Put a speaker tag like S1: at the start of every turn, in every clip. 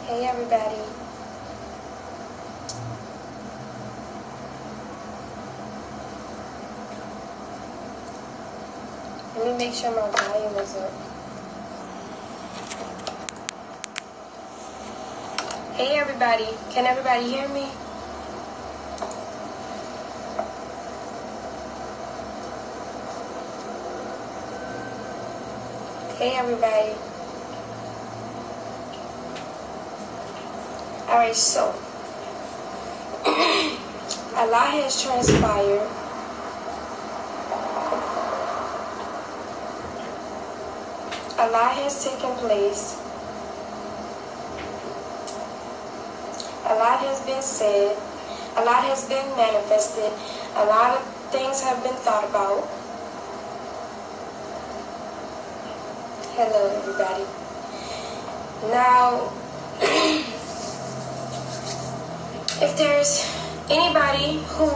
S1: Hey everybody. Let me make sure my volume is up. Hey everybody. Can everybody hear me? Hey everybody. Alright, so a lot has transpired. A lot has taken place. A lot has been said. A lot has been manifested. A lot of things have been thought about. Hello everybody. Now, if there's anybody who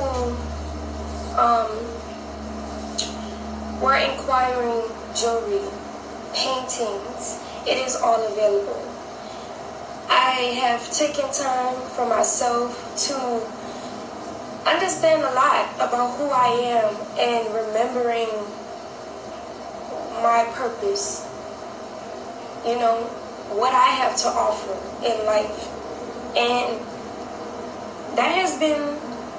S1: were inquiring jewelry, paintings, it is all available. I have taken time for myself to understand a lot about who I am and remembering my purpose, you know, what I have to offer in life. And that has been,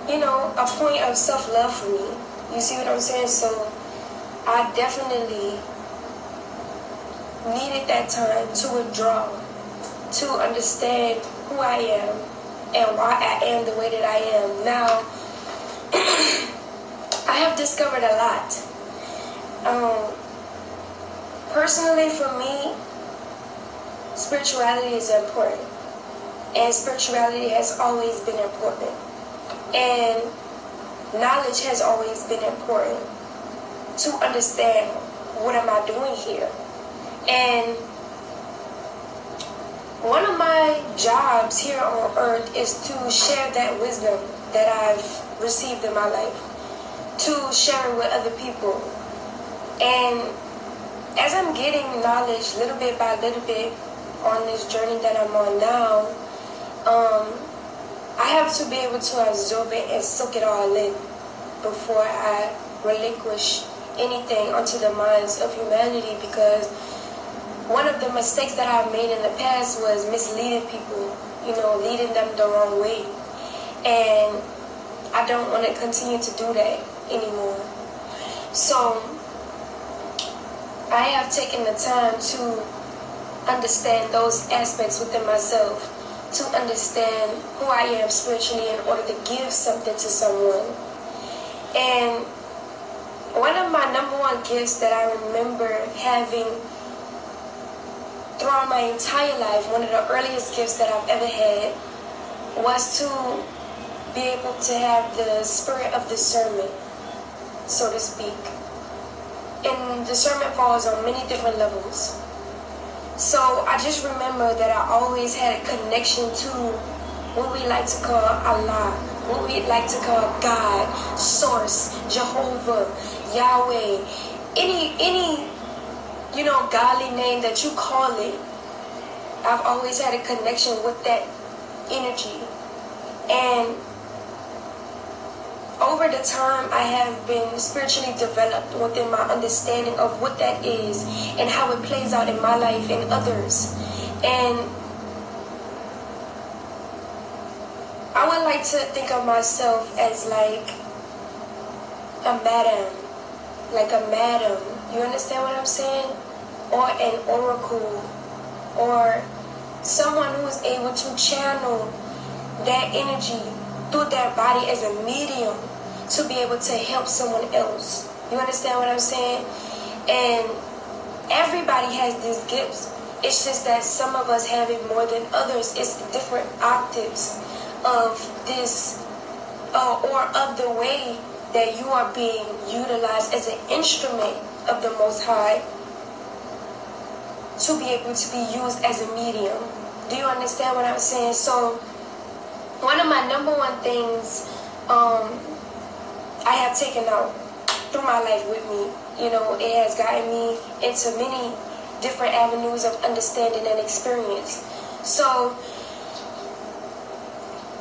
S1: you know, a point of self-love for me. You see what I'm saying? So I definitely needed that time to withdraw, to understand who I am and why I am the way that I am. Now, I have discovered a lot. Personally, for me, spirituality is important. And spirituality has always been important. And knowledge has always been important to understand what am I doing here. And one of my jobs here on earth is to share that wisdom that I've received in my life, to share it with other people. And as I'm getting knowledge little bit by little bit on this journey that I'm on now, I have to be able to absorb it and soak it all in before I relinquish anything onto the minds of humanity, because one of the mistakes that I've made in the past was misleading people, you know, leading them the wrong way. And I don't want to continue to do that anymore. So I have taken the time to understand those aspects within myself, to understand who I am spiritually in order to give something to someone. And one of my number one gifts that I remember having throughout my entire life, one of the earliest gifts that I've ever had, was to be able to have the spirit of discernment, so to speak. And discernment falls on many different levels. So I just remember that I always had a connection to what we like to call Allah, what we like to call God, Source, Jehovah, Yahweh, any you know, godly name that you call it. I've always had a connection with that energy. And over the time, I have been spiritually developed within my understanding of what that is and how it plays out in my life and others. And I would like to think of myself as like a madam. Like a madam. You understand what I'm saying? Or an oracle. Or someone who is able to channel that energy through their body as a medium to be able to help someone else. You understand what I'm saying? And everybody has these gifts. It's just that some of us have it more than others. It's different octaves of this or of the way that you are being utilized as an instrument of the Most High to be able to be used as a medium. Do you understand what I'm saying? So one of my number one things I have taken out through my life with me, you know, it has gotten me into many different avenues of understanding and experience. So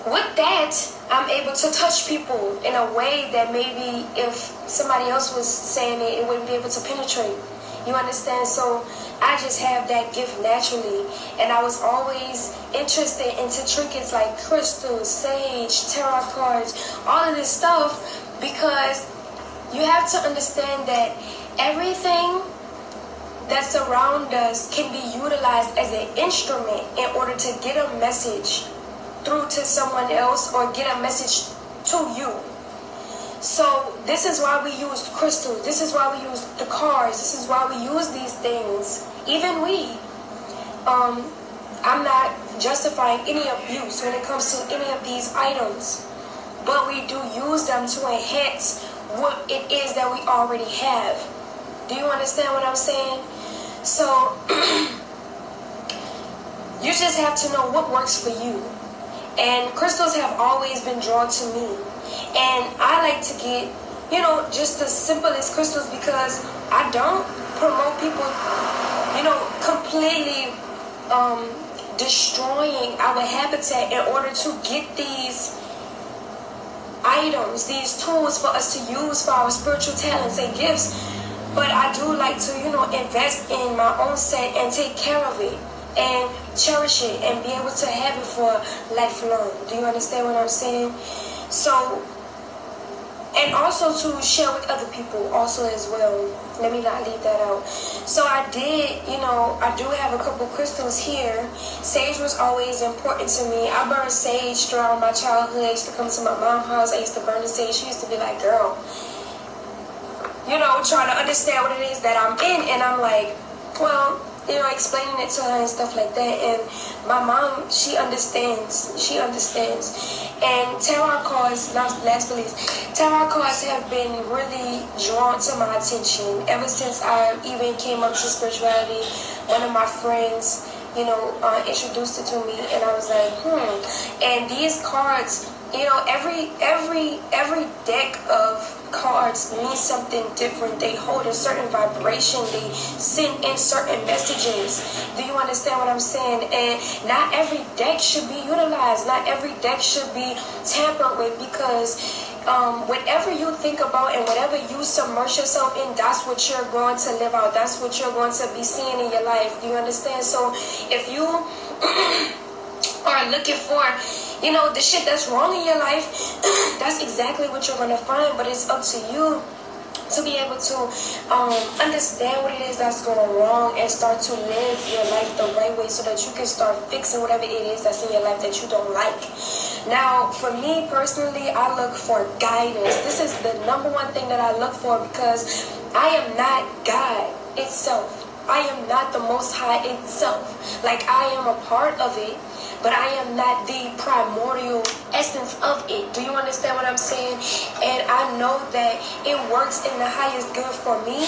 S1: with that, I'm able to touch people in a way that maybe if somebody else was saying it, it wouldn't be able to penetrate. You understand? So I just have that gift naturally. And I was always interested into trinkets like crystals, sage, tarot cards, all of this stuff, because you have to understand that everything that's around us can be utilized as an instrument in order to get a message through to someone else or get a message to you. So this is why we use crystals. This is why we use the cards. This is why we use these things. Even we. I'm not justifying any abuse when it comes to any of these items, but we do use them to enhance what it is that we already have. Do you understand what I'm saying? So you just have to know what works for you. And crystals have always been drawn to me. And I like to get, just the simplest crystals, because I don't promote people, completely destroying our habitat in order to get these items, these tools for us to use for our spiritual talents and gifts. But I do like to, invest in my own set and take care of it and cherish it and be able to have it for lifelong. Do you understand what I'm saying? So, and also to share with other people also as well. Let me not leave that out. So I did, I do have a couple crystals here. Sage was always important to me. I burned sage throughout my childhood. I used to come to my mom's house. I used to burn the sage. She used to be like, girl, trying to understand what it is that I'm in. And I'm like, well, explaining it to her and stuff like that. And my mom, she understands. She understands. And tarot cards, last but least, tarot cards have been really drawn to my attention ever since I even came up to spirituality. One of my friends, introduced it to me, and I was like, And these cards, every deck of cards means something different. They hold a certain vibration. They send in certain messages. Do you understand what I'm saying? And not every deck should be utilized. Not every deck should be tampered with, because whatever you think about and whatever you submerge yourself in, that's what you're going to live out. That's what you're going to be seeing in your life. Do you understand? So if you are looking for the shit that's wrong in your life, that's exactly what you're going to find. But it's up to you to be able to understand what it is that's going wrong and start to live your life the right way, so that you can start fixing whatever it is that's in your life that you don't like. Now, for me personally, I look for guidance. This is the number one thing that I look for, because I am not God itself. I am not the Most High itself. Like, I am a part of it, but I am not the primordial essence of it. Do you understand what I'm saying? And I know that it works in the highest good for me,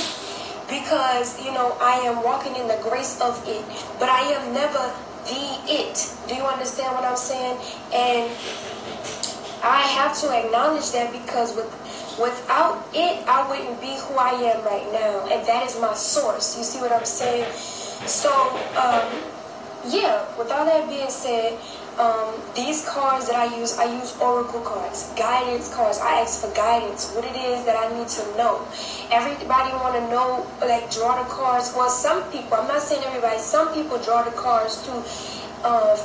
S1: because, I am walking in the grace of it, but I am never the it. Do you understand what I'm saying? And I have to acknowledge that, because without it, I wouldn't be who I am right now. And that is my source. You see what I'm saying? So, with all that being said, these cards that I use oracle cards, guidance cards. I ask for guidance, what it is that I need to know. Everybody want to know, like, draw the cards. Well, some people, I'm not saying everybody, some people draw the cards to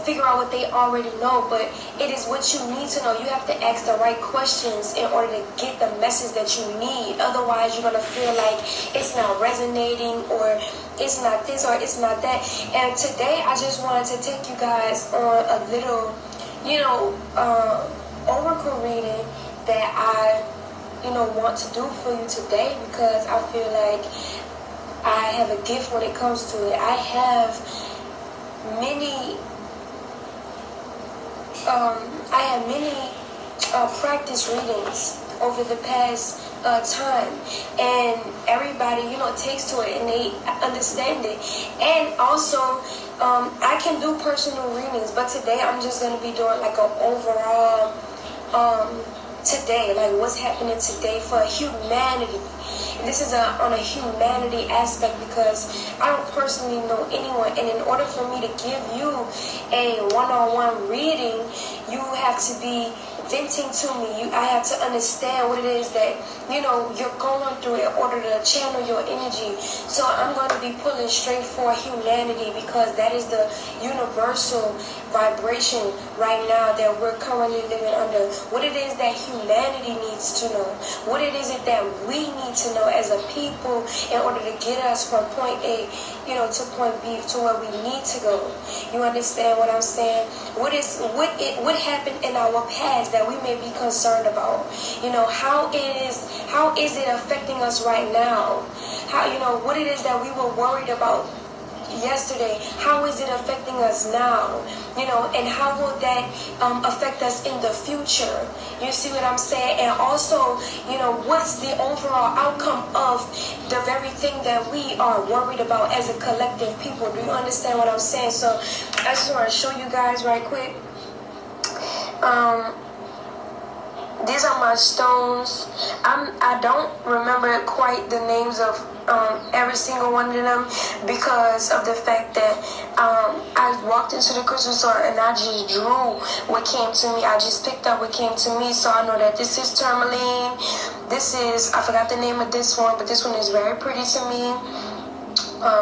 S1: figure out what they already know, but it is what you need to know. You have to ask the right questions in order to get the message that you need. Otherwise, you're going to feel like it's not resonating, or it's not this, or it's not that. And today, I just wanted to take you guys on a little, oracle reading that I, want to do for you today, because I feel like I have a gift when it comes to it. I have many practice readings over the past time, and everybody takes to it and they understand it. And also I can do personal readings, but today I'm just going to be doing like an overall today, like what's happening today for humanity. This is on a humanity aspect, because I don't personally know anyone, and in order for me to give you a one-on-one reading, you have to be venting to me. I have to understand what it is that you're going through in order to channel your energy. So I'm going to be pulling straight for humanity, because that is the universal vibration right now that we're currently living under. What it is that humanity needs to know, what it is that we need to know as a people in order to get us from point A to point B, to where we need to go. You understand what I'm saying? What happened in our past that we may be concerned about? How is it affecting us right now? What it is that we were worried about yesterday, how is it affecting us now? And how will that affect us in the future? You see what I'm saying? And also, what's the overall outcome of the very thing that we are worried about as a collective people? Do you understand what I'm saying? So I just want to show you guys right quick. These are my stones. I don't remember quite the names of every single one of them, because of the fact that I walked into the crystal store and I just drew what came to me. I just picked up what came to me. So I know that this is tourmaline. This is, I forgot the name of this one, but this one is very pretty to me.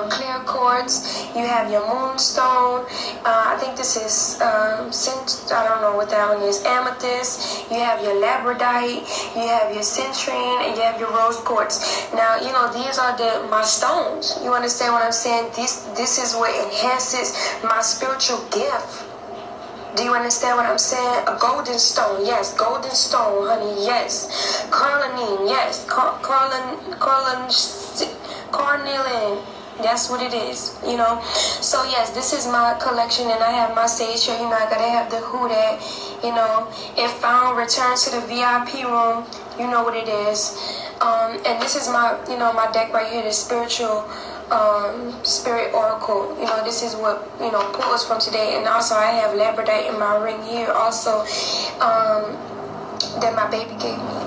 S1: Clear quartz. You have your moonstone. I think this is I don't know what that one is. Amethyst. You have your labradorite. You have your citrine, and you have your rose quartz. Now these are my stones. You understand what I'm saying? This is what enhances my spiritual gift. Do you understand what I'm saying? A golden stone, yes. Golden stone, honey, yes. Carnelian, yes. Carnelian. That's what it is, So yes, this is my collection, and I have my stage here. I gotta have the who that, if found, return to the VIP room. You know what it is. And this is my, my deck right here, the spiritual spirit oracle. This is what pulls from today. And also I have labradorite in my ring here also, that my baby gave me,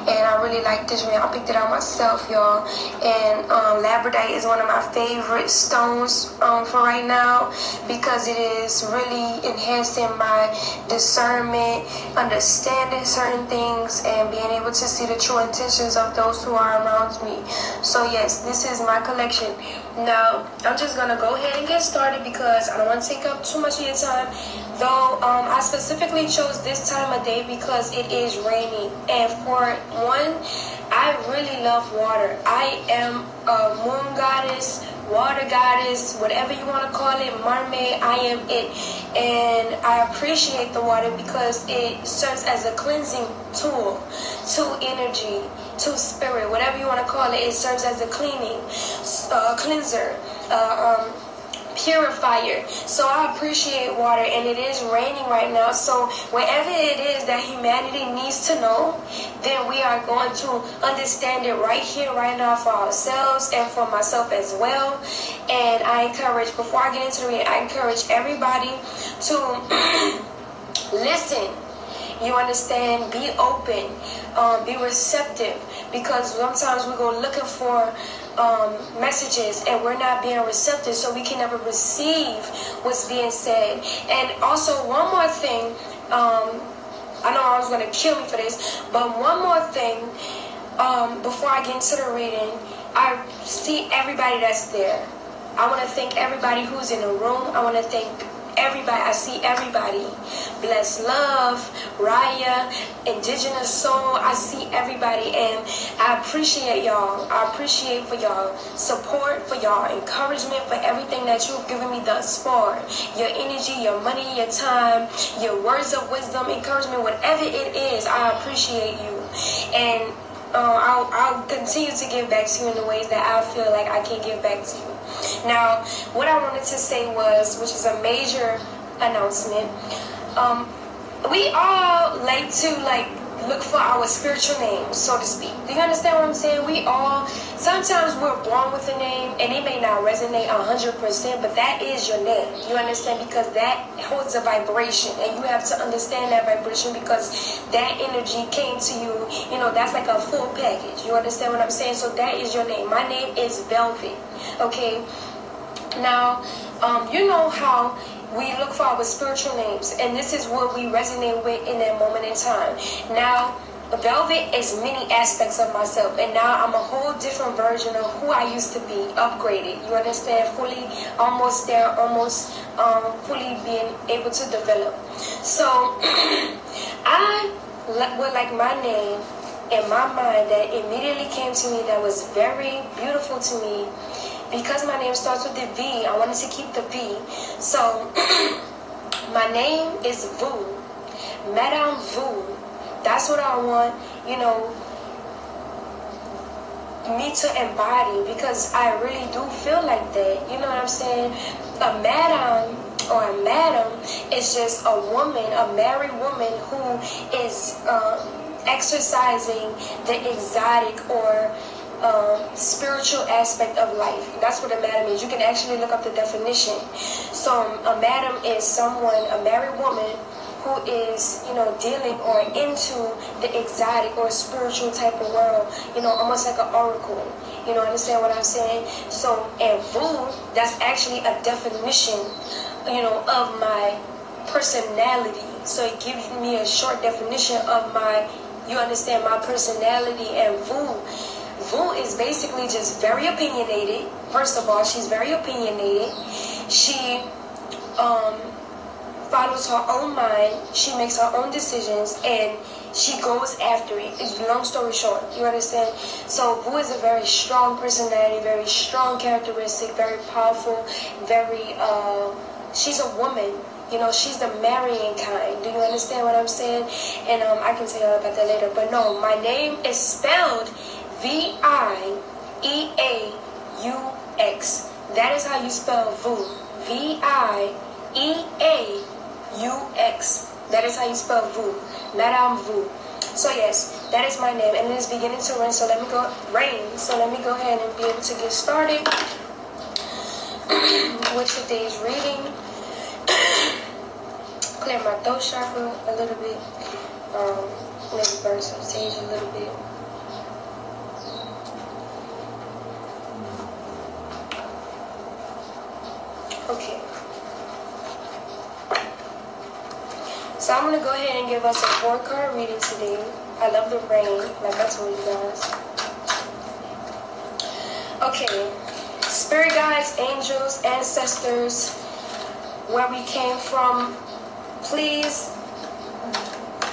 S1: and I really like this ring. I picked it out myself, y'all. And labradorite is one of my favorite stones for right now, because it is really enhancing my discernment, understanding certain things, and being able to see the true intentions of those who are around me. So yes, this is my collection. Now I'm just gonna go ahead and get started, because I don't want to take up too much of your time. Though I specifically chose this time of day because it is raining, and for one, I really love water. I am a moon goddess, water goddess, whatever you want to call it, mermaid. I am it, and I appreciate the water because it serves as a cleansing tool to energy, to spirit, whatever you want to call it. It serves as a cleanser, purifier. So I appreciate water, and it is raining right now. So whatever it is that humanity needs to know, then we are going to understand it right here, right now, for ourselves and for myself as well. And I encourage, before I get into the reading, I encourage everybody to listen. You understand? Be open, be receptive, because sometimes we go looking for messages and we're not being receptive, so we can never receive what's being said. And also, one more thing, I know I was going to kill me for this, but one more thing, before I get into the reading, I see everybody that's there. I want to thank everybody who's in the room. I want to thank everybody. I see everybody. Bless Love, Raya, Indigenous Soul. I see everybody, and I appreciate y'all. I appreciate for y'all support, for y'all encouragement, for everything that you've given me thus far. Your energy, your money, your time, your words of wisdom, encouragement, whatever it is, I appreciate you. And I'll continue to give back to you in the ways that I feel like I can give back to you. Now, what I wanted to say was, which is a major announcement, we all like to look for our spiritual name, so to speak. Do you understand what I'm saying? We all, sometimes we're born with a name, and it may not resonate 100%, but that is your name. You understand? Because that holds a vibration, and you have to understand that vibration, because that energy came to you. You know, that's like a full package. You understand what I'm saying? So that is your name. My name is Velvet. Okay. Now, you know how we look for our spiritual names, and this is what we resonate with in that moment in time. Now, Velvet is many aspects of myself, and now I'm a whole different version of who I used to be, upgraded. You understand? Fully, almost there, almost fully being able to develop. So, I would like my name in my mind that immediately came to me, that was very beautiful to me. Because my name starts with the V, I wanted to keep the V. So, my name is Vu. Madame Vu. That's what I want, you know, me to embody, because I really do feel like that. You know what I'm saying? A madam or a madam is just a woman, a married woman who is exercising the exotic or spiritual aspect of life. That's what a madam is. You can actually look up the definition. So a madam is someone, a married woman, who is, you know, dealing or into the exotic or spiritual type of world, you know, almost like an oracle. You know, understand what I'm saying? So, and Vu, that's actually a definition, you know, of my personality. So it gives me a short definition of my, you understand, my personality. And Vu is basically just very opinionated. First of all, she's very opinionated. She follows her own mind. She makes her own decisions, and she goes after it. It's long story short. You understand? So Vu is a very strong personality, very strong characteristic, very powerful, very she's a woman. You know, she's the marrying kind. Do you understand what I'm saying? And I can tell you about that later. But no, my name is spelled V-I-E-A-U-X. That is how you spell Vu. V-I-E-A-U-X. That is how you spell Vu. Madame Vu. So yes, that is my name, and it is beginning to rain. So let me go ahead and be able to get started with today's reading. Clear my throat chakra a little bit. Maybe burn some sage a little bit. Okay. So I'm going to go ahead and give us a 4-card reading today. I love the rain, like I told you guys. Okay. Spirit guides, angels, ancestors, where we came from, please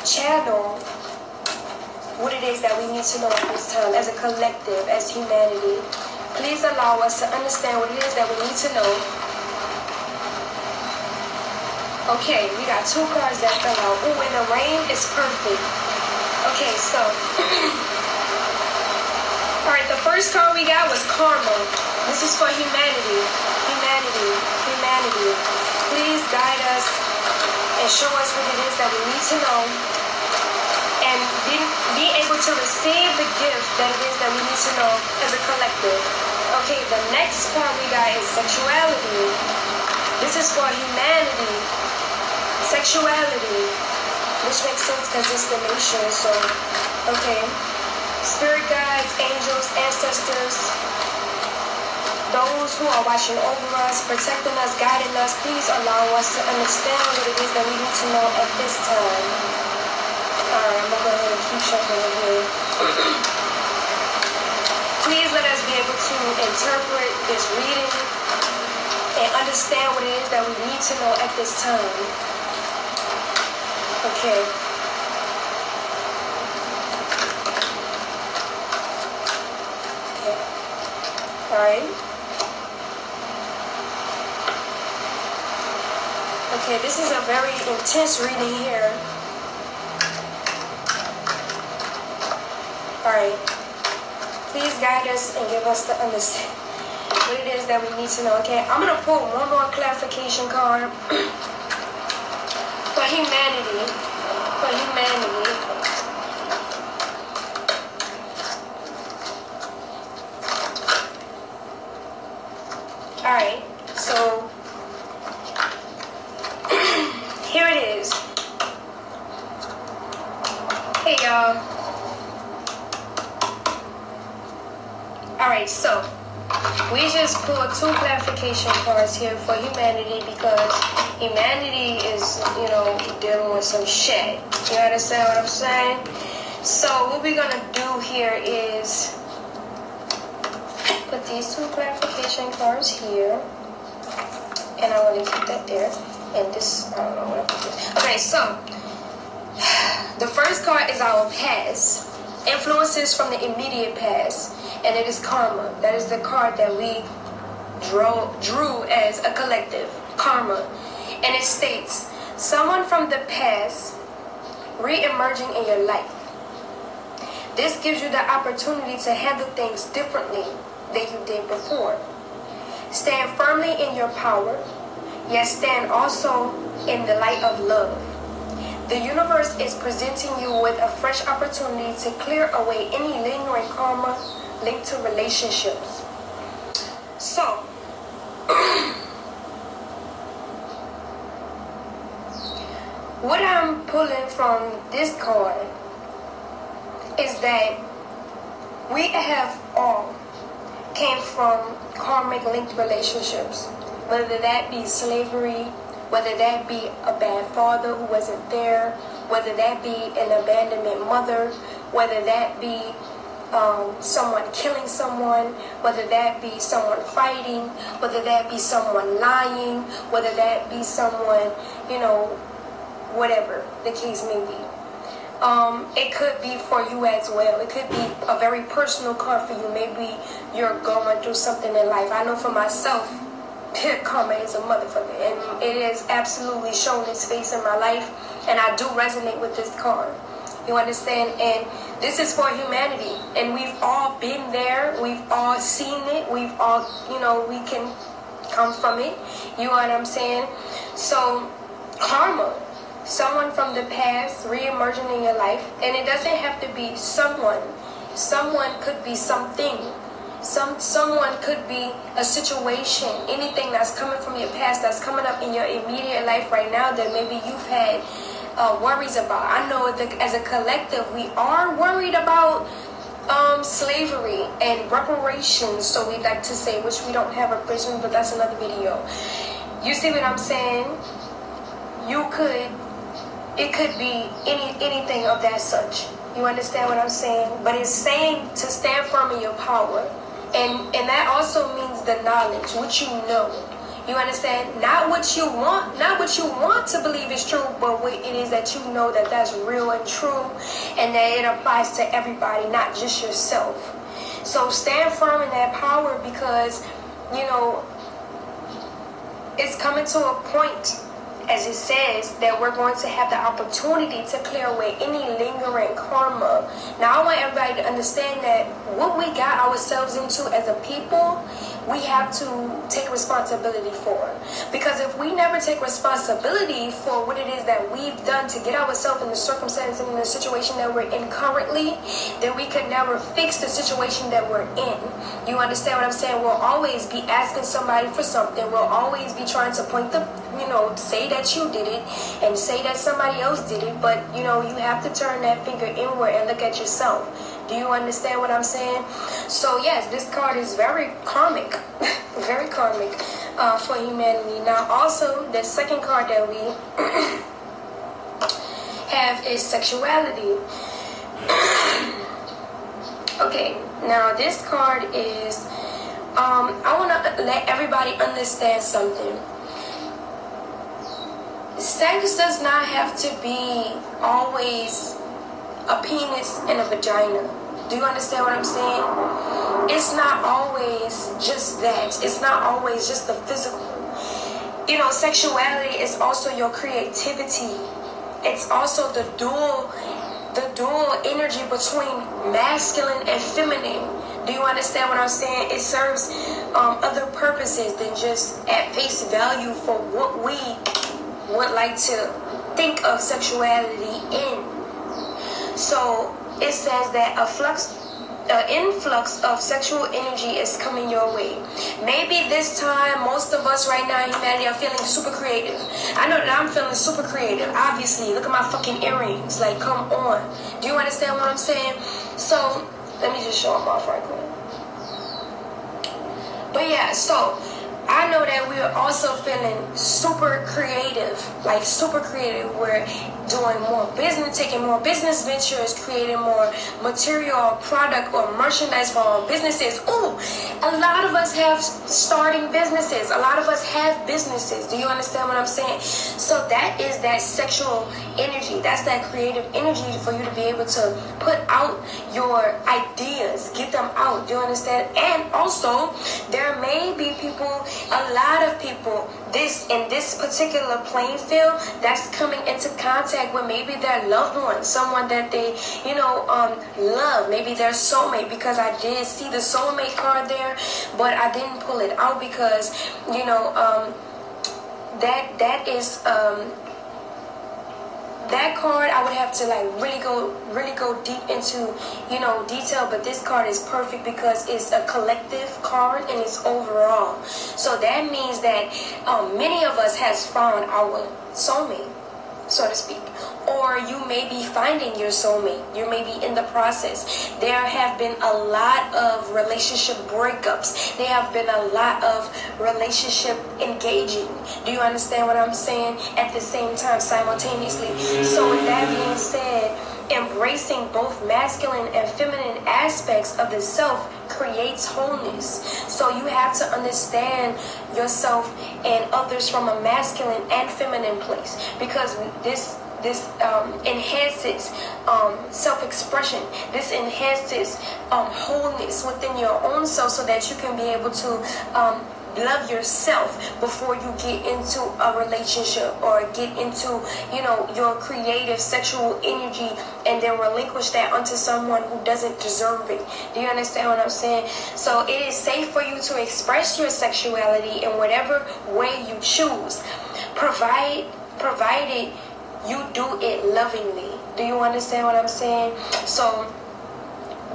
S1: channel what it is that we need to know at this time as a collective, as humanity. Please allow us to understand what it is that we need to know. Okay, we got 2 cards that fell out. Ooh, and the rain is perfect. Okay, so alright, the first card we got was karma. This is for humanity. Humanity. Please guide us and show us what it is that we need to know, and be able to receive the gift that it is that we need to know as a collective. Okay, the next part we got is sexuality. This is for humanity. Sexuality, which makes sense because it's the nation. So, okay. Spirit guides, angels, ancestors, those who are watching over us, protecting us, guiding us, please allow us to understand what it is that we need to know at this time. Alright, I'm going to go ahead and keep shuffling here. Please let us be able to interpret this reading and understand what it is that we need to know at this time. Okay. Alright. Okay, this is a very intense reading here. Alright. Please guide us and give us the understanding what it is that we need to know. Okay, I'm going to pull one more clarification card for humanity. Alright, so here it is. Hey y'all. Alright, so we just pulled 2 clarification cards here for humanity because humanity is, you know, dealing with some shit. You understand what I'm saying? So what we're gonna do here is put these 2 clarification cards here, and I want to keep that there. And this, I don't know what I put this. Okay, so the first card is our past, influences from the immediate past, and it is karma. That is the card that we drew as a collective, karma. And it states, someone from the past re-emerging in your life. This gives you the opportunity to handle things differently than you did before. Stand firmly in your power, yet stand also in the light of love. The universe is presenting you with a fresh opportunity to clear away any lingering karma linked to relationships. So, what I'm pulling from this card is that we have all came from karmic linked relationships, whether that be slavery, whether that be a bad father who wasn't there, whether that be an abandonment mother, whether that be someone killing someone, whether that be someone fighting, whether that be someone lying, whether that be someone, you know, whatever the case may be. It could be for you as well. It could be a very personal card for you. Maybe you're going through something in life. I know for myself, karma is a motherfucker, and it is absolutely shown its face in my life, and I do resonate with this card. You understand? And this is for humanity, and we've all been there. We've all seen it. We've all, you know, we can come from it. You know what I'm saying? So, karma. Someone from the past re-emerging in your life, and it doesn't have to be someone. Someone could be something. Someone could be a situation. Anything that's coming from your past that's coming up in your immediate life right now that maybe you've had worries about. I know that as a collective we are worried about slavery and reparations, so we like to say, which we don't have reparations, but that's another video. You see what I'm saying? It could be anything of that such. You understand what I'm saying? But it's saying to stand firm in your power. And that also means the knowledge, what you know. You understand? Not what you want to believe is true, but what it is that you know that that's real and true, and that it applies to everybody, not just yourself. So stand firm in that power, because, you know, it's coming to a point, as it says, that we're going to have the opportunity to clear away any lingering karma. Now, I want everybody to understand that what we got ourselves into as a people, we have to take responsibility for. Because if we never take responsibility for what it is that we've done to get ourselves in the circumstance and in the situation that we're in currently, then we could never fix the situation that we're in. You understand what I'm saying? We'll always be asking somebody for something. We'll always be trying to point the, you know, say that you did it and say that somebody else did it. But, you know, you have to turn that finger inward and look at yourself. Do you understand what I'm saying? So yes, this card is very karmic, very karmic for humanity. Now also, the second card that we have is sexuality. Okay, now this card is, I want to let everybody understand something. Sex does not have to be always a penis and a vagina. Do you understand what I'm saying? It's not always just that. It's not always just the physical. You know, sexuality is also your creativity. It's also the dual energy between masculine and feminine. Do you understand what I'm saying? It serves other purposes than just at face value for what we would like to think of sexuality in. So it says that a an influx of sexual energy is coming your way. Maybe this time, most of us right now in humanity are feeling super creative. I know that I'm feeling super creative. Obviously, look at my fucking earrings. Like, come on. Do you understand what I'm saying? So, let me just show them off right quick. But yeah, so I know that we are also feeling super creative, like super creative. We're doing more business, taking more business ventures, creating more material, product, or merchandise for our businesses. Ooh, a lot of us have starting businesses. A lot of us have businesses. Do you understand what I'm saying? So that is that sexual energy. That's that creative energy for you to be able to put out your ideas, get them out. Do you understand? And also, there may be people, a lot of people, in this particular playing field that's coming into contact with maybe their loved one, someone that they, love, maybe their soulmate, because I did see the soulmate card there, but I didn't pull it out because, that is, that card I would have to like really go deep into detail, but this card is perfect because it's a collective card and it's overall. So that means that many of us has found our soulmate, so to speak, or you may be finding your soulmate. You may be in the process. There have been a lot of relationship breakups. There have been a lot of relationship engaging. Do you understand what I'm saying? At the same time, simultaneously. So with that being said, embracing both masculine and feminine aspects of the self creates wholeness. So you have to understand yourself and others from a masculine and feminine place, because this enhances self-expression. This enhances wholeness within your own self, so that you can be able to love yourself before you get into a relationship or get into your creative sexual energy and then relinquish that onto someone who doesn't deserve it. Do you understand what I'm saying? So it is safe for you to express your sexuality in whatever way you choose, provided you do it lovingly. Do you understand what I'm saying? So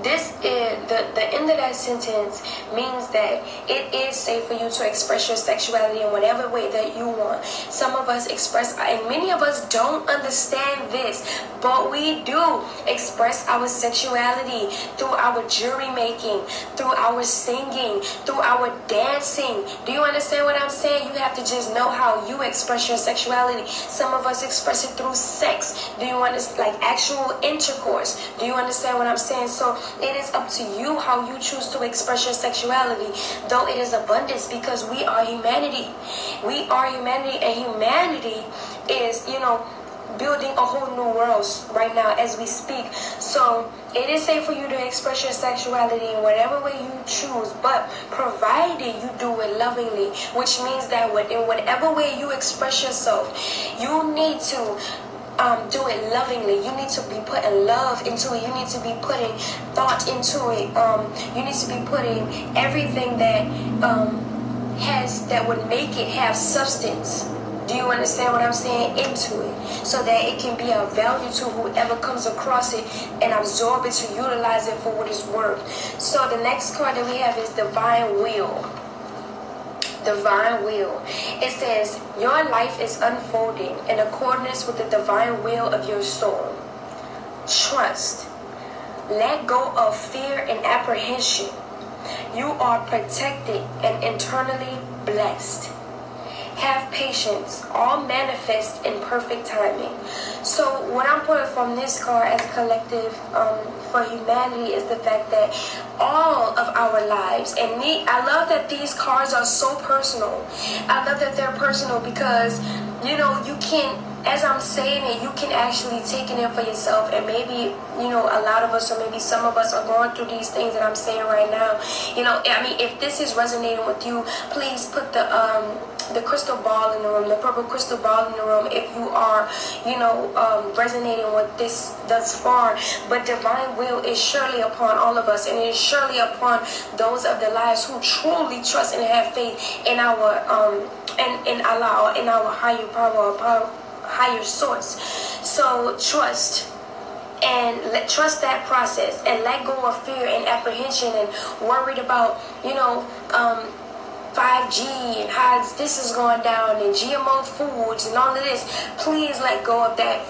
S1: this is the end of that sentence means that it is safe for you to express your sexuality in whatever way that you want. Some of us express, and many of us don't understand this, but we do express our sexuality through our jewelry making, through our singing, through our dancing. Do you understand what I'm saying? You have to just know how you express your sexuality. Some of us express it through sex. Do you understand? Like actual intercourse. Do you understand what I'm saying? So it is up to you how you choose to express your sexuality, though it is abundance, because we are humanity. We are humanity, and humanity is, building a whole new world right now as we speak. So it is safe for you to express your sexuality in whatever way you choose, but provided you do it lovingly, which means that in whatever way you express yourself, you need to do it lovingly. You need to be putting love into it. You need to be putting thought into it. You need to be putting everything that that would make it have substance. Do you understand what I'm saying? Into it, so that it can be of value to whoever comes across it and absorb it to utilize it for what it's worth. So the next card that we have is Divine Will. Divine will. It says, your life is unfolding in accordance with the divine will of your soul. Trust. Let go of fear and apprehension. You are protected and internally blessed. Have patience. All manifest in perfect timing. So what I'm putting from this card as a collective for humanity is the fact that all of our lives, and I love that these cards are so personal. I love that they're personal because you can, as I'm saying it, you can actually take it in for yourself. And maybe a lot of us, or maybe some of us, are going through these things that I'm saying right now. If this is resonating with you, please put the crystal ball in the room, the purple crystal ball in the room, if you are resonating with this thus far. But divine will is surely upon all of us, and it is surely upon those of the lives who truly trust and have faith in our in Allah, in our higher power, higher source. So trust. trust that process and let go of fear and apprehension and worried about 5G and how this is going down and GMO foods and all of this. Please let go of that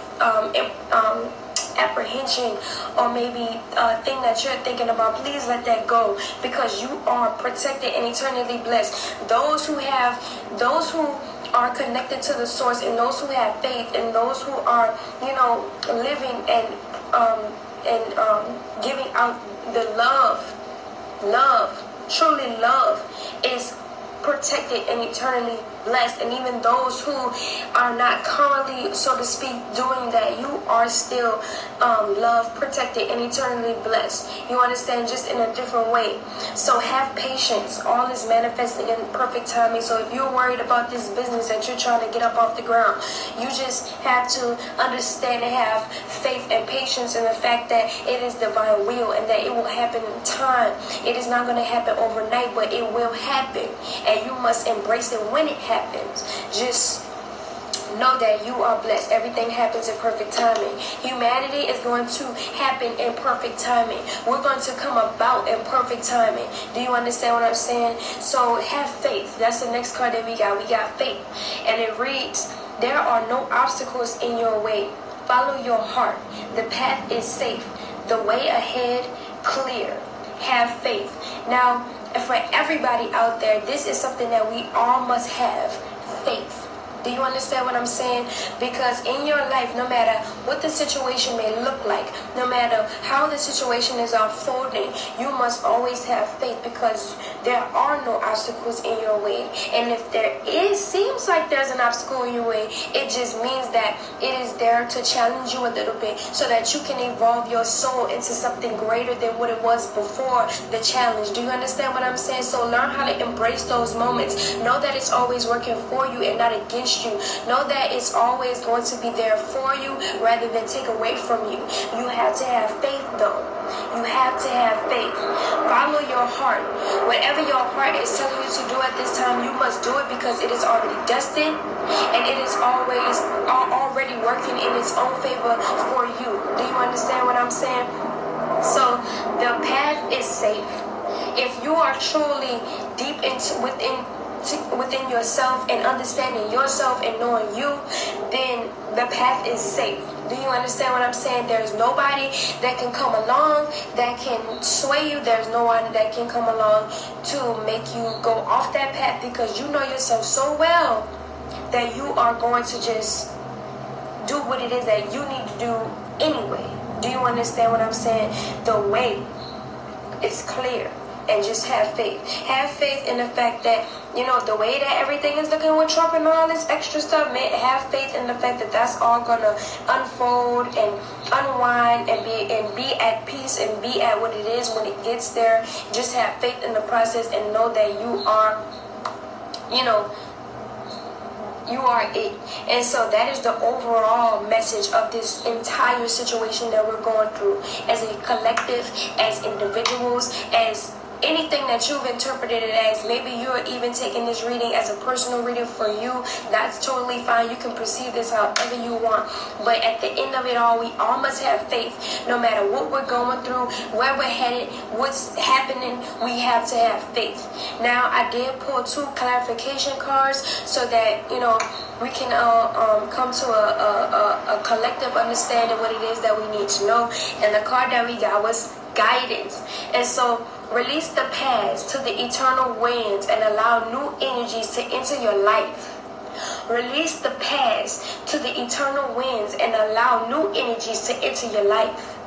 S1: apprehension or maybe thing that you're thinking about. Please let that go, because you are protected and eternally blessed. Those who are connected to the source, and those who have faith, and those who are living and giving out the truly love is protected and eternally blessed. And even those who are not currently, so to speak, doing that, you are still loved, protected, and eternally blessed. You understand? Just in a different way. So have patience. All is manifesting in perfect timing. So if you're worried about this business that you're trying to get up off the ground, you just have to understand and have faith and patience in the fact that it is divine will and that it will happen in time. It is not going to happen overnight, but it will happen. And you must embrace it when it happens. Just know that you are blessed. Everything happens in perfect timing. Humanity is going to happen in perfect timing. We're going to come about in perfect timing. Do you understand what I'm saying? So have faith. That's the next card that we got. We got faith. And it reads, there are no obstacles in your way. Follow your heart. The path is safe. The way ahead clear. Have faith. Now, for everybody out there, this is something that we all must have. Faith. Do you understand what I'm saying? Because in your life, no matter what the situation may look like, no matter how the situation is unfolding, you must always have faith, because there are no obstacles in your way. And if there seems like there's an obstacle in your way, it just means that it is there to challenge you a little bit so that you can evolve your soul into something greater than what it was before the challenge. Do you understand what I'm saying? So learn how to embrace those moments. Know that it's always working for you and not against you. Know that it's always going to be there for you rather than take away from you. You have to have faith, though. You have to have faith. Follow your heart. Whatever your heart is telling you to do at this time, you must do it, because it is already destined and it is already working in its own favor for you. Do you understand what I'm saying? So the path is safe. If you are truly deep within yourself and understanding yourself and knowing you, then the path is safe. Do you understand what I'm saying? There's nobody that can come along that can sway you. There's no one that can come along to make you go off that path, because you know yourself so well that you are going to just do what it is that you need to do anyway. Do you understand what I'm saying? The way is clear. And just have faith. Have faith in the fact that, the way that everything is looking with Trump and all this extra stuff, man, have faith in the fact that that's all going to unfold and unwind and be at peace and be at what it is when it gets there. Just have faith in the process and know that you are, you are it. And so that is the overall message of this entire situation that we're going through as a collective, as individuals, as anything that you've interpreted it as. Maybe you're even taking this reading as a personal reading for you. That's totally fine. You can perceive this however you want. But at the end of it all, we all must have faith. No matter what we're going through, where we're headed, what's happening, we have to have faith. Now, I did pull 2 clarification cards so that, we can come to a collective understanding what it is that we need to know. And the card that we got was guidance. And so, release the past to the eternal winds and allow new energies to enter your life. Release the past to the eternal winds and allow new energies to enter your life.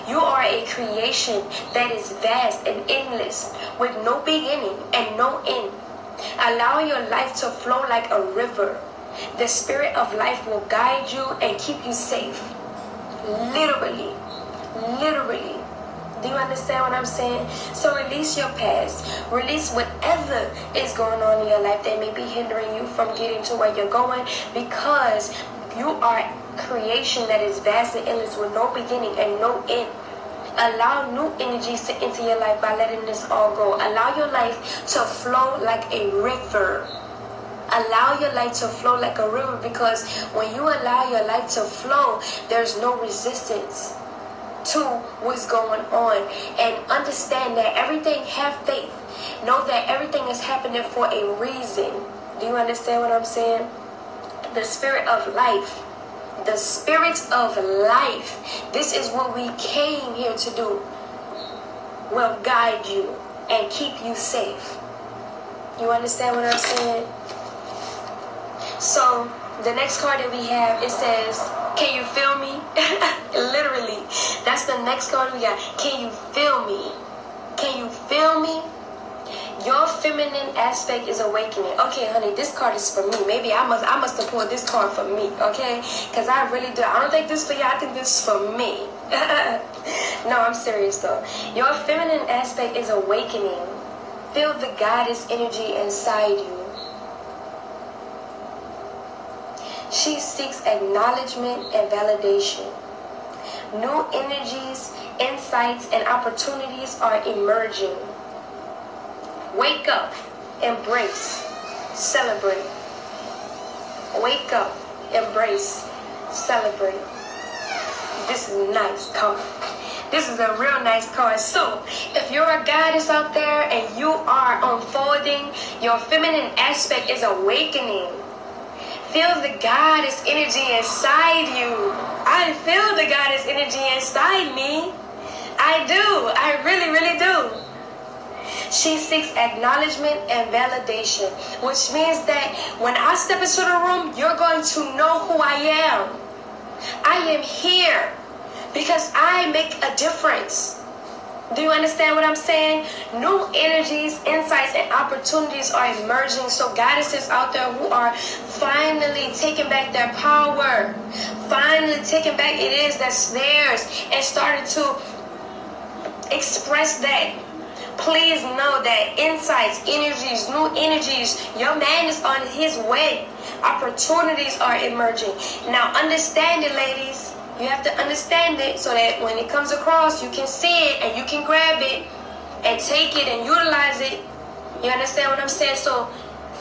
S1: You are a creation that is vast and endless, with no beginning and no end. Allow your life to flow like a river. The spirit of life will guide you and keep you safe. Literally. Do you understand what I'm saying? So release your past. Release whatever is going on in your life that may be hindering you from getting to where you're going, because you are creation that is vast and endless with no beginning and no end. Allow new energies to enter your life by letting this all go. Allow your life to flow like a river. Allow your life to flow like a river, because when you allow your life to flow, there's no resistance. to what's going on, and understand that everything, have faith. Know that everything is happening for a reason. Do you understand what I'm saying? The spirit of life. The spirit of life. This is what we came here to do. Will guide you and keep you safe. You understand what I'm saying? So, the next card that we have, it says, can you feel me? Literally. That's the next card we got. Can you feel me? Can you feel me? Your feminine aspect is awakening. Okay, honey, this card is for me. Maybe I must have pulled this card for me, okay? Because I really do. I don't think this is for you. I think this is for me. No, I'm serious, though. Your feminine aspect is awakening. Feel the goddess energy inside you. She seeks acknowledgement and validation. New energies, insights, and opportunities are emerging. Wake up, embrace, celebrate. Wake up, embrace, celebrate. This is a nice card. This is a real nice card. So, if you're a goddess out there and you are unfolding, your feminine aspect is awakening. Feel the goddess energy inside you. I feel the goddess energy inside me. I do. I really, really do. She seeks acknowledgement and validation, which means that when I step into the room, you're going to know who I am. I am here because I make a difference. Do you understand what I'm saying? New energies, insights, and opportunities are emerging. So goddesses out there who are finally taking back their power, finally taking back it is that's theirs, and starting to express that. Please know that insights, energies, new energies, your man is on his way. Opportunities are emerging. Now understand it, ladies. You have to understand it so that when it comes across, you can see it and you can grab it and take it and utilize it. You understand what I'm saying? So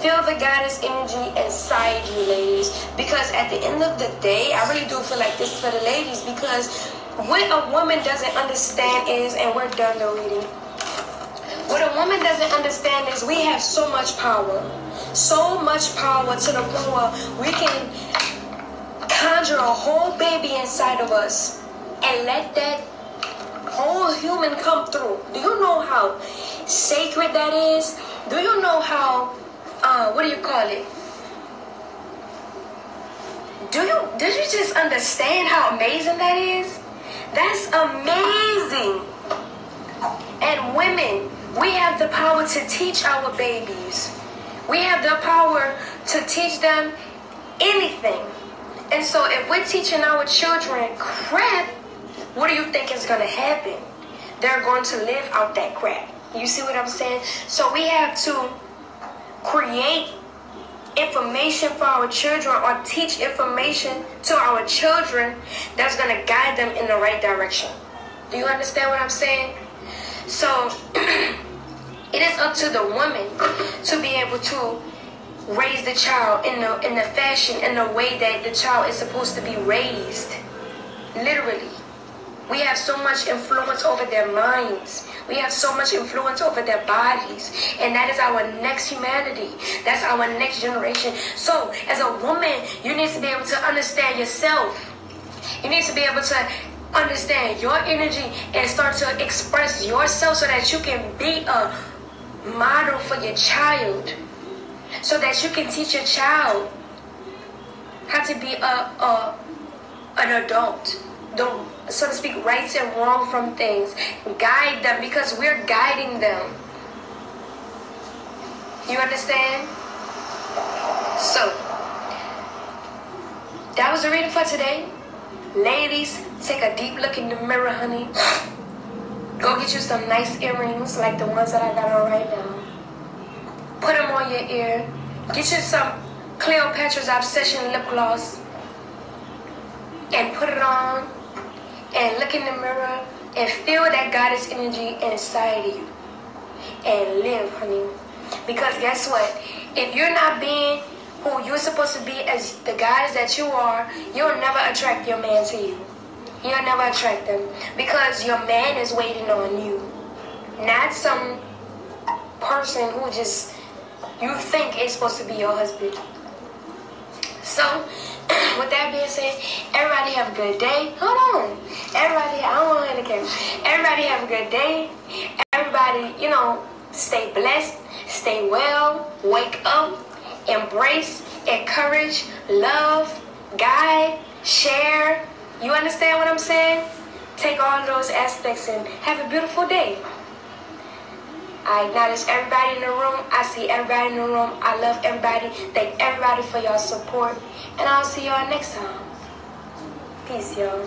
S1: feel the goddess energy inside you, ladies. Because at the end of the day, I really do feel like this is for the ladies, because what a woman doesn't understand is, and we're done the reading. What a woman doesn't understand is we have so much power. So much power to the point where we can conjure a whole baby inside of us and let that whole human come through. Do you know how sacred that is? Do you know how, what do you call it? Did you just understand how amazing that is? That's amazing. And women, we have the power to teach our babies. We have the power to teach them anything. And so if we're teaching our children crap, what do you think is going to happen? They're going to live out that crap. You see what I'm saying? So we have to create information for our children, or teach information to our children that's going to guide them in the right direction. Do you understand what I'm saying? So it is up to the woman to be able to raise the child in the fashion, in the way that the child is supposed to be raised. Literally. We have so much influence over their minds. We have so much influence over their bodies. And that is our next humanity. That's our next generation. So, as a woman, you need to be able to understand yourself. You need to be able to understand your energy and start to express yourself so that you can be a model for your child. So that you can teach your child how to be an adult. So to speak, rights and wrong from things. Guide them, because we're guiding them. You understand? So, that was the reading for today. Ladies, take a deep look in the mirror, honey. Go get you some nice earrings like the ones that I got on right now. Put them on your ear. Get you some Cleopatra's Obsession lip gloss. And put it on. And look in the mirror. And feel that goddess energy inside you. And live, honey. Because guess what? If you're not being who you're supposed to be as the goddess that you are, you'll never attract your man to you. You'll never attract them because your man is waiting on you, not some person who just you think is supposed to be your husband. So, with that being said, everybody have a good day. Hold on. Everybody, I don't want to hit the camera. Everybody have a good day. Everybody, stay blessed, stay well, wake up, embrace, encourage, love, guide, share. You understand what I'm saying? Take all those aspects and have a beautiful day. I acknowledge everybody in the room. I see everybody in the room. I love everybody. Thank everybody for your support. And I'll see y'all next time. Peace, y'all.